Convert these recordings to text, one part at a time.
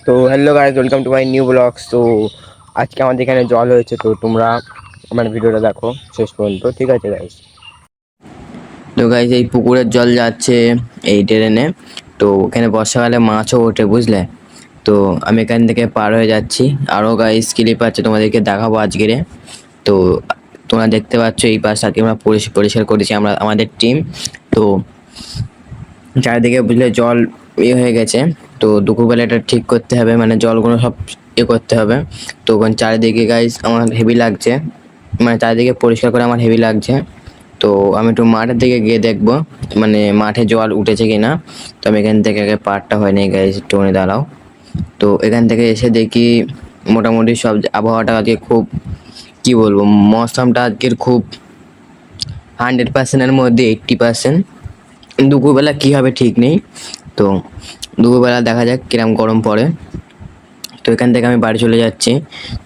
তো hello guys, welcome to my new blogs. তো আজকে আমাদের এখানে জল হয়েছে, তো তোমরা আমার ভিডিওটা দেখো শেষ পর্যন্ত, ঠিক আছে গাইস? তো গাইস, এই পুকুরের জল যাচ্ছে এই ট্রেনে। তো ওখানে বর্ষাকালে মাছও ওঠে, বুঝলে? তো আমি এখান থেকে পার হয়ে যাচ্ছি। আরও গাইস ক্লিপ আছে, তোমাদেরকে দেখাবো আজকেরে। তো তোমরা দেখতে পাচ্ছ এই পাশটা আমরা পরিষ্কার করেছি আমরা, আমাদের টিম। তো চারিদিকে বুঝলে জল হয়ে গেছে। তো দুপুরবেলা এটা ঠিক করতে হবে, মানে জলগুলো সব করতে হবে। তো ওখানে চারিদিকে গাইস আমার হেভি লাগছে, মানে চারিদিকে পরিষ্কার করে আমার হেভি লাগছে। তো আমি একটু মাঠের দিকে গিয়ে দেখবো, মানে মাঠে জল উঠেছে কিনা। তো আমি এখান থেকে আগে পারটা হয়নি গাইস, একটু দাঁড়াও। তো এখান থেকে এসে দেখি মোটামুটি সব আবহাওয়াটা আজকে খুব, কি বলবো, মৌসুমটা আজকের খুব 100%-এর মধ্যে 80%। দুপুরবেলা কী হবে ঠিক নেই। তো দুপুরবেলা দেখা যাক কিরম গরম পড়ে। তো এখান থেকে আমি বাড়ি চলে যাচ্ছি।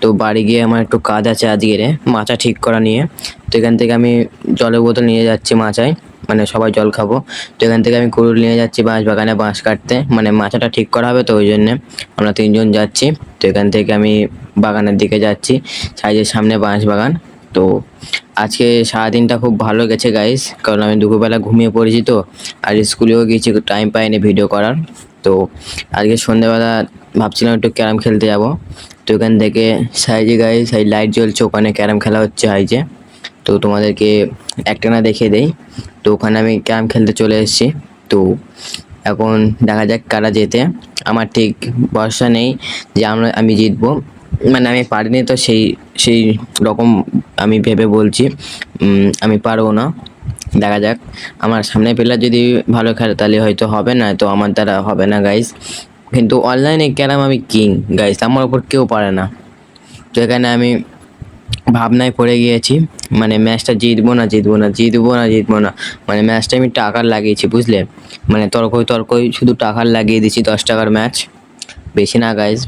তো বাড়ি গিয়ে আমার একটু কাজ আছে আজকের, মাচা ঠিক করা নিয়ে। তো এখান থেকে আমি জলের বোতল নিয়ে যাচ্ছি মাচায়, মানে সবাই জল খাবো। তো এখান থেকে আমি কুড়ুল নিয়ে যাচ্ছি বাঁশ বাগানে বাঁশ কাটতে, মানে মাচাটা ঠিক করা হবে, তো ওই জন্যে আমরা 3জন যাচ্ছি। তো এখান থেকে আমি বাগানের দিকে যাচ্ছি, সাইজের সামনে বাঁশ বাগান। তো আজকে সারাদিনটা খুব ভালো গেছে গাইস, কারণ আমি দুপুরবেলা ঘুমিয়ে পড়েছি। তো আর স্কুলেও গিয়েছি, টাইম পাইনি ভিডিও করার। তো আজকে সন্ধ্যেবেলা ভাবছিলাম একটু ক্যারাম খেলতে যাব। তো এখান থেকে সাইজে গাইস এই লাইট জ্বলছে, ওখানে ক্যারাম খেলা হচ্ছে হাইজে। তো তোমাদেরকে একটানা দেখিয়ে দেই। তো ওখানে আমি ক্যারাম খেলতে চলে এসেছি। তো এখন দেখা যাক কারা জেতে। আমার ঠিক ভরসা নেই যে আমি জিতবো, মানে আমি পারিনি, তো সেই সেই রকম আমি ভেবে বলছি আমি পারবো না। দেখা যাক, আমার সামনে প্লেয়ার যদি ভালো খেলে তাহলে হয়তো হবে, না তো আমার দ্বারা হবে না গাইস। কিন্তু অনলাইনে ক্যারাম আমি কিং গাইস, আমার উপর কেউ পারে না। তো এখানে আমি ভাবনায় পড়ে গিয়েছি, মানে ম্যাচটা জিতবো না জিতবো না জিতবো না জিতবো না, মানে ম্যাচটা আমি টাকার লাগিয়েছি, বুঝলে? মানে তর্কই শুধু টাকার লাগিয়ে দিচ্ছি, 10 টাকার ম্যাচ, বেশি না গাইজ।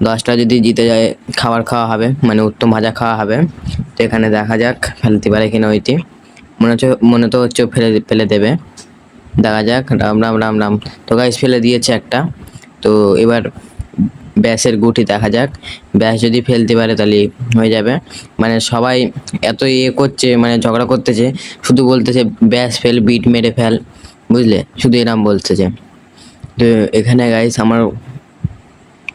10টা যদি জিতে যায় খাবার খাওয়া হবে, মানে উত্তম ভাজা খাওয়া হবে। তো এখানে দেখা যাক ফেলতে পারে কিনা ওইটি, মনে তো হচ্ছে ফেলে ফেলে দেবে। দেখা যাক, রাম রাম রাম রাম। তো গাইজ ফেলে দিয়েছে একটা। তো এবার ব্যাসের গুটি দেখা যাক, ব্যাস যদি ফেলতে পারে তাহলে হয়ে যাবে। মানে সবাই এত করছে, মানে ঝগড়া করতেছে, শুধু বলতেছে ব্যাস ফেল, বিট মেরে ফেল, বুঝলে? শুধু এরম বলতেছে। তো এখানে গাইস আমার,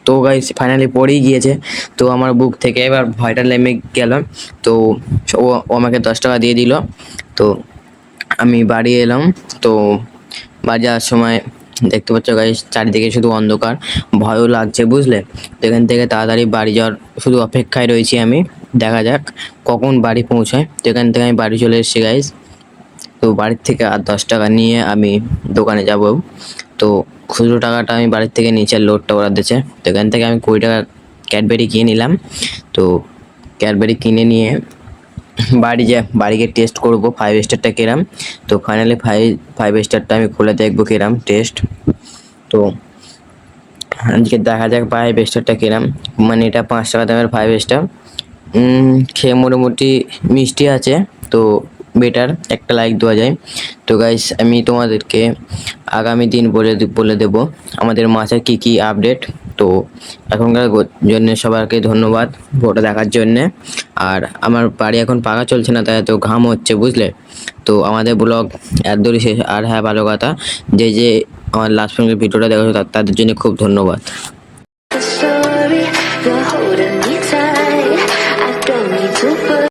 তো গাইস ফাইনালি পড়েই গিয়েছে। তো আমার বুক থেকে এবার ভয়টা নেমে গেল। তো ও আমাকে 10 টাকা দিয়ে দিল। তো আমি বাড়ি এলাম। তো বাড়ি যাওয়ার সময় দেখতে পাচ্ছ গাইস চারিদিকে শুধু অন্ধকার, ভয়ও লাগছে, বুঝলে? তো এখান থেকে তাড়াতাড়ি বাড়ি যাওয়ার শুধু অপেক্ষায় রয়েছি আমি, দেখা যাক কখন বাড়ি পৌঁছায়। তো এখান থেকে আমি বাড়ি চলে এসেছি গাইস। তো বাড়ির থেকে আর 10 টাকা নিয়ে আমি দোকানে যাব। তো খুচরো টাকাটা আমি বাড়ির থেকে নিচের লোডটা ওরা দিয়েছে। তো এখান থেকে আমি 20 টাকা ক্যাডবেরি কিনে নিলাম। তো ক্যাডবেরি কিনে নিয়ে বাড়ি গিয়ে টেস্ট করবো 5 স্টারটা কিরাম। তো ফাইনালি ফাইভ স্টারটা আমি খুলে দেখবো কিরাম টেস্ট। তো আজকে দেখা যাক 5 স্টারটা কিরাম, মানে এটা 5 টাকা দামের 5 স্টার। খেয়ে মোটামুটি মিষ্টি আছে, তো বেটার, একটা লাইক দেওয়া যায়। তো গাইস আমি তোমাদেরকে আগামী দিন বলে দেব আমাদের মাছের কি আপডেট। তো এখনকার জন্য সবাইকে ধন্যবাদ ভিডিওটা দেখার জন্যে। আর আমার বাড়ি এখন পাকা চলছে না, তাই এত ঘাম হচ্ছে, বুঝলে? তো আমাদের ব্লগ একদমই শেষ। আর হ্যাঁ, ভালো কথা, যে আমার লাস্ট পর্যন্ত ভিডিওটা দেখা তাদের জন্য খুব ধন্যবাদ।